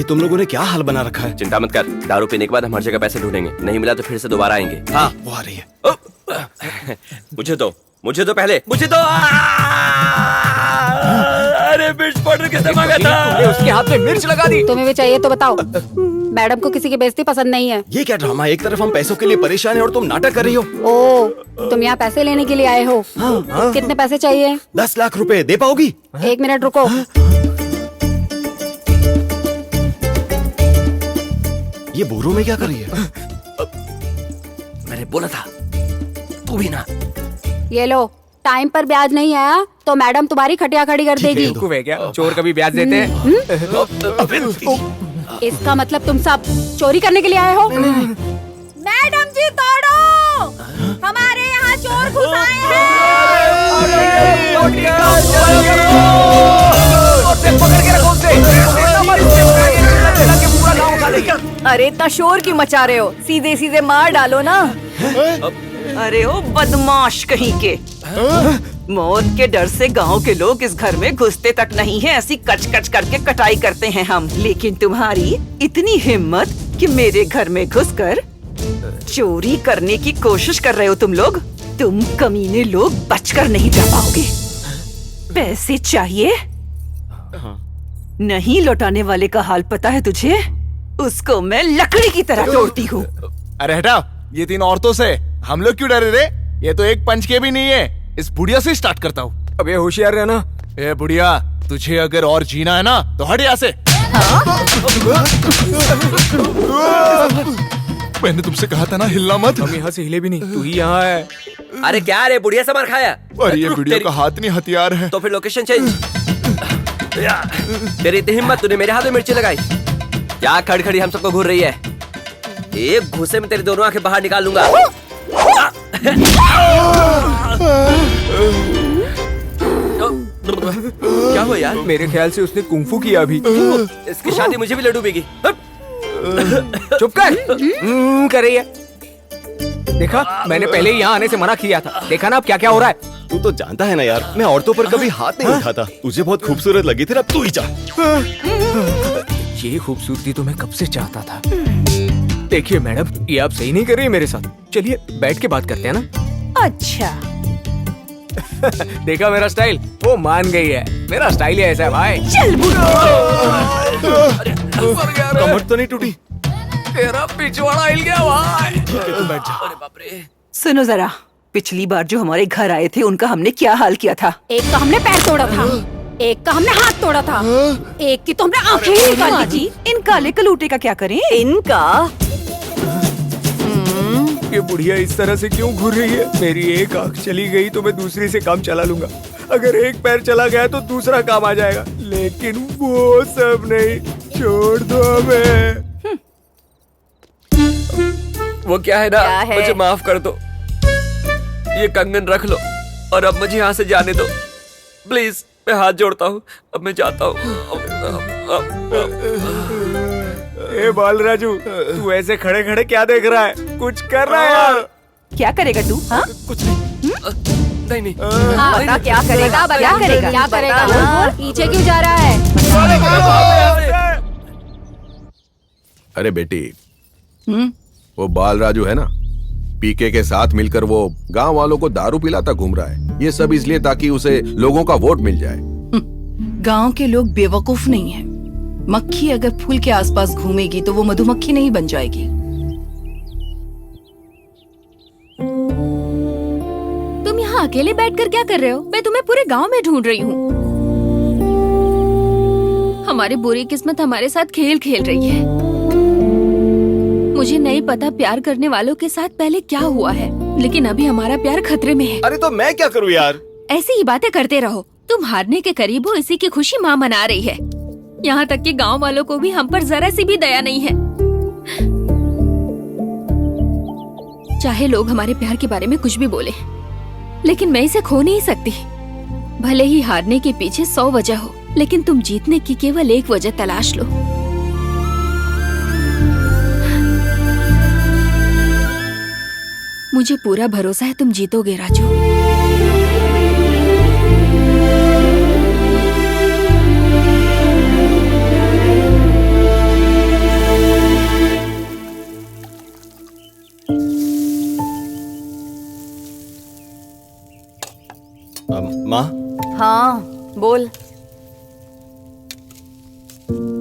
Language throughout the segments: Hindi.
ये तुम लोगों ने क्या हाल बना रखा है? चिंता मत कर, दारू पीने के बाद हम हर जगह पैसे ढूंढेंगे, नहीं मिला तो फिर से दोबारा आएंगे। हाँ वो आ रही है। मुझे तो पहले अरे मिर्च पाउडर किसने मांगा था? उसके हाथ में मिर्च लगा दी। तुम्हें भी चाहिए तो बताओ। मैडम को किसी की बेइज्जती पसंद नहीं है। ये क्या ड्रामा? एक तरफ हम पैसों के लिए परेशान हैं और तुम नाटक कर रही हो। ओ, तुम यहाँ पैसे लेने के लिए आए हो? हाँ। कितने पैसे चाहिए? 10 लाख रुपए दे पाओगी? 1 मिनट रुको। ये बोरों में क्या कर रही है? मैंने बोला था, तू भी ना। ये लो, टाइम पर ब्याज नहीं आया तो मैडम तुम्हारी खटिया खड़ी कर देगी। बेवकूफ है क्या? चोर कभी ब्याज देते हैं? इसका मतलब तुम सब चोरी करने के लिए आए हो? मैडम जी तोड़ो, हमारे यहाँ चोर घुस आए हैं। अरे इतना शोर क्यों मचा रहे हो? सीधे सीधे मार डालो ना। अरे ओ बदमाश कहीं के, मौत के डर से गांव के लोग इस घर में घुसते तक नहीं है, ऐसी कच कच करके कटाई करते हैं हम। लेकिन तुम्हारी इतनी हिम्मत कि मेरे घर में घुसकर चोरी करने की कोशिश कर रहे हो तुम लोग। तुम कमीने लोग बचकर नहीं जा पाओगे। पैसे चाहिए? नहीं लौटाने वाले का हाल पता है तुझे? उसको मैं लकड़ी की तरह तोड़ती हूँ। अरे हटाओ, ये 3 औरतों से हम लोग क्यों डरे रे? ये तो एक पंच के भी नहीं है। इस बुढ़िया से स्टार्ट करता हूँ। अबे होशियार रहना। ए बुढ़िया, तुझे अगर और जीना है ना तो हट यहाँ से। मैंने तुमसे कहा था ना हिलना मत। हम यहाँ से हिले भी नहीं, तू ही यहाँ है। अरे क्या रे, बुढ़िया से मार खाया? और ये बुढ़िया का हाथ नहीं हथियार है। तो फिर लोकेशन चेंज। तेरी इतनी हिम्मत, तूने मेरे हाथ में मिर्ची लगाई? क्या खड़खड़ी हम सबको घूर रही है? एक घूसे में तेरी दोनों आंखें बाहर निकाल लूंगा। क्या हुआ यार? मेरे ख्याल से उसने कुंफू किया अभी। इसकी शादी मुझे भी लड्डू बेगी। चुप कर। कर रही है। देखा, मैंने पहले ही यहाँ आने से मना किया था। देखा ना अब क्या क्या हो रहा है। तू तो जानता है ना यार, मैं औरतों पर कभी हाथ नहीं उठाता। तुझे बहुत खूबसूरत लगी थी, अब तू ही जा। ये खूबसूरती तो मैं कब से चाहता था। देखिए मैडम, ये आप सही नहीं कर रही है मेरे साथ। चलिए बैठ के बात करते हैं ना। अच्छा देखा मेरा स्टाइल? वो मान गई है। मेरा स्टाइल ही ऐसा है भाई। चल कमर तो नहीं टूटी? तेरा पिछवाड़ा हिल गया भाई। तू बैठ जा। अरे बाप रे। सुनो जरा, पिछली बार जो हमारे घर आए थे उनका हमने क्या हाल किया था? एक का हमने पैर तोड़ा था, एक का हमने हाथ तोड़ा था, एक की तो हमने आंखें ही निकाल दी थी। इन काले कलूटे का क्या करें? इनका ये बुढ़िया इस तरह से क्यों घूर रही है? मेरी एक आंख चली गई तो मैं दूसरी से काम चला लूंगा। अगर एक पैर चला गया तो दूसरा काम आ जाएगा। लेकिन वो सब नहीं। छोड़ दो हमें। वो क्या है ना, क्या है? मुझे माफ कर दो। ये कंगन रख लो और अब मुझे यहाँ से जाने दो प्लीज। मैं हाथ जोड़ता हूँ, अब मैं जाता हूँ। ए बाल राजू, तू ऐसे खड़े खड़े क्या देख रहा है? कुछ कर रहा है यार। क्या करेगा तू? हाँ? कुछ नहीं। नहीं। बता क्या करेगा? क्या करेगा? क्या करेगा? पीछे क्यों जा रहा है? अरे बेटी, वो बाल राजू है ना, पीके के साथ मिलकर वो गांव वालों को दारू पिलाता घूम रहा है। ये सब इसलिए ताकि उसे लोगों का वोट मिल जाए। गांव के लोग बेवकूफ नहीं हैं। मक्खी अगर फूल के आसपास घूमेगी तो वो मधुमक्खी नहीं बन जाएगी। तुम यहाँ अकेले बैठकर क्या कर रहे हो? मैं तुम्हें पूरे गांव में ढूंढ रही हूँ। हमारी बुरी किस्मत हमारे साथ खेल खेल रही है। मुझे नहीं पता प्यार करने वालों के साथ पहले क्या हुआ है, लेकिन अभी हमारा प्यार खतरे में है। अरे तो मैं क्या करूँ यार? ऐसी ही बातें करते रहो। तुम हारने के करीब हो, इसी की खुशी माँ मना रही है। यहाँ तक कि गांव वालों को भी हम पर जरा सी भी दया नहीं है। चाहे लोग हमारे प्यार के बारे में कुछ भी बोले, लेकिन मैं इसे खो नहीं सकती। भले ही हारने के पीछे 100 वजह हो, लेकिन तुम जीतने की केवल एक वजह तलाश लो। मुझे पूरा भरोसा है तुम जीतोगे राजू। हाँ बोल।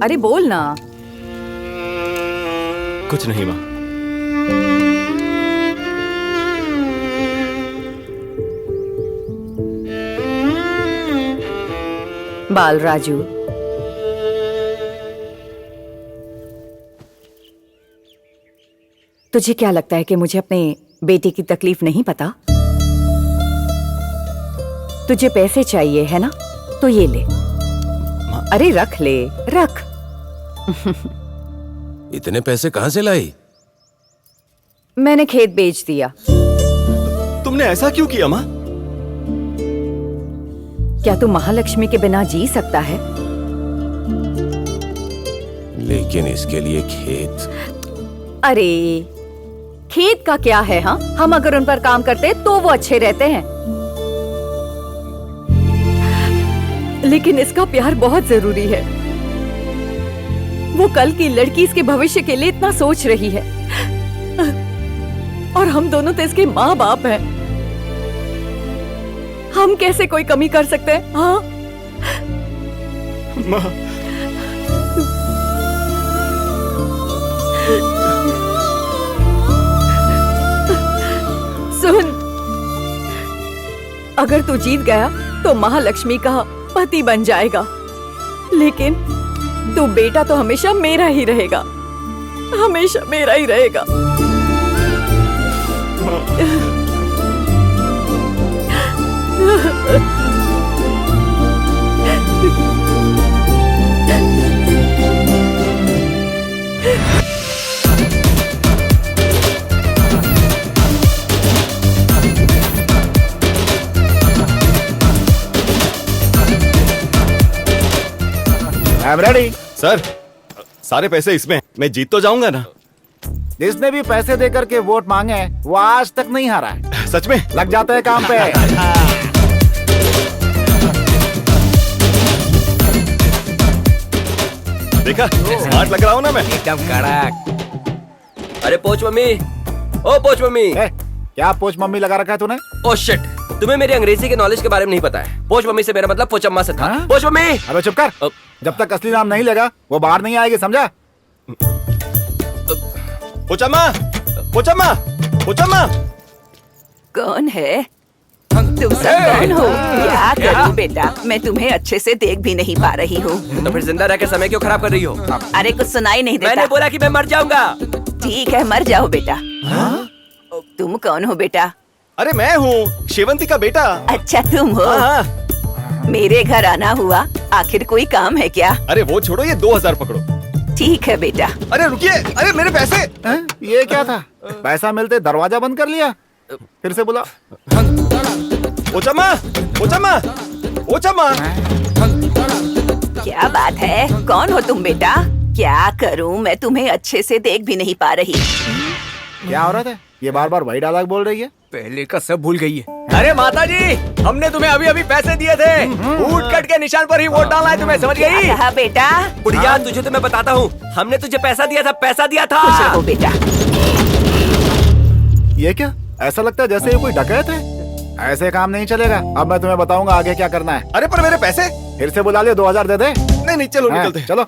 अरे बोल ना। कुछ नहीं माँ। बाल राजू, तुझे क्या लगता है कि मुझे अपने बेटे की तकलीफ नहीं पता? तुझे पैसे चाहिए है ना, तो ये ले। अरे रख ले, रख। इतने पैसे कहाँ से लाई? मैंने खेत बेच दिया। तुमने ऐसा क्यों किया माँ? क्या तू महालक्ष्मी के बिना जी सकता है? लेकिन इसके लिए खेत। अरे खेत का क्या है? हाँ, हम अगर उन पर काम करते तो वो अच्छे रहते हैं। लेकिन इसका प्यार बहुत जरूरी है। वो कल की लड़की इसके भविष्य के लिए इतना सोच रही है, और हम दोनों तो इसके माँ बाप हैं। हम कैसे कोई कमी कर सकते हैं? हाँ माँ, सुन, अगर तू जीत गया तो महालक्ष्मी का पति बन जाएगा, लेकिन तू बेटा तो हमेशा मेरा ही रहेगा, हमेशा मेरा ही रहेगा। I'm ready. सर सारे पैसे इसमें, मैं जीत तो जाऊंगा ना? जिसने भी पैसे देकर के वोट मांगे हैं, वो आज तक नहीं हारा है। सच में? लग जाते हैं काम पे। देखा, स्मार्ट लग रहा हूँ ना मैं? एकदम कड़क। अरे पोच मम्मी, ओ पोच मम्मी। ए, क्या पोच मम्मी लगा रखा है तूने? ओ शिट, तुम्हें मेरे अंग्रेजी के नॉलेज के बारे में नहीं पता है। पोच मम्मी से मेरा मतलब पोचम्मा से था। हाँ? पोच मम्मी। अबे चुप कर। जब तक असली नाम नहीं लेगा वो बाहर नहीं आएगी, समझा? पोचम्मा, पोचम्मा, पोचम्मा। कौन है? तुम सब कौन हो? क्या करूं बेटा, मैं तुम्हें अच्छे से देख भी नहीं पा रही हूँ। तो फिर जिंदा रहकर समय क्यों खराब कर रही हो? अरे कुछ सुनाई नहीं देता। मैंने बोला कि मैं मर जाऊंगा। ठीक है, मर जाओ बेटा। तुम कौन हो बेटा? अरे मैं हूँ शेवंती का बेटा। अच्छा तुम हो? हाँ। मेरे घर आना हुआ, आखिर कोई काम है क्या? अरे वो छोड़ो, ये 2000 पकड़ो। ठीक है बेटा। अरे रुकिए, अरे मेरे पैसे। ये क्या था? पैसा मिलते दरवाजा बंद कर लिया। फिर से बोला। पोचम्मा, पोचम्मा, पोचम्मा। क्या बात है? कौन हो तुम बेटा? क्या करूं, मैं तुम्हें अच्छे से देख भी नहीं पा रही। क्या हो रहा था? ये बार बार वही डायलॉग बोल रही है। पहले का सब भूल गई है। अरे माता जी, हमने तुम्हें अभी अभी पैसे दिए थे। ऊट कट के निशान पर ही वोट डाला है, तुम्हें समझ गई? कहा बेटा? बुढ़िया, तुझे तो मैं बताता हूँ, हमने तुझे पैसा दिया था, पैसा दिया था। खुश रहो बेटा। ये क्या? ऐसा लगता है जैसे ये कोई डकैत है। ऐसे काम नहीं चलेगा। अब मैं तुम्हें बताऊंगा आगे क्या करना है। अरे पर मेरे पैसे। फिर से बुला लियो, 2000 दे दे। नहीं नहीं, चलो निकलते हैं। चलो।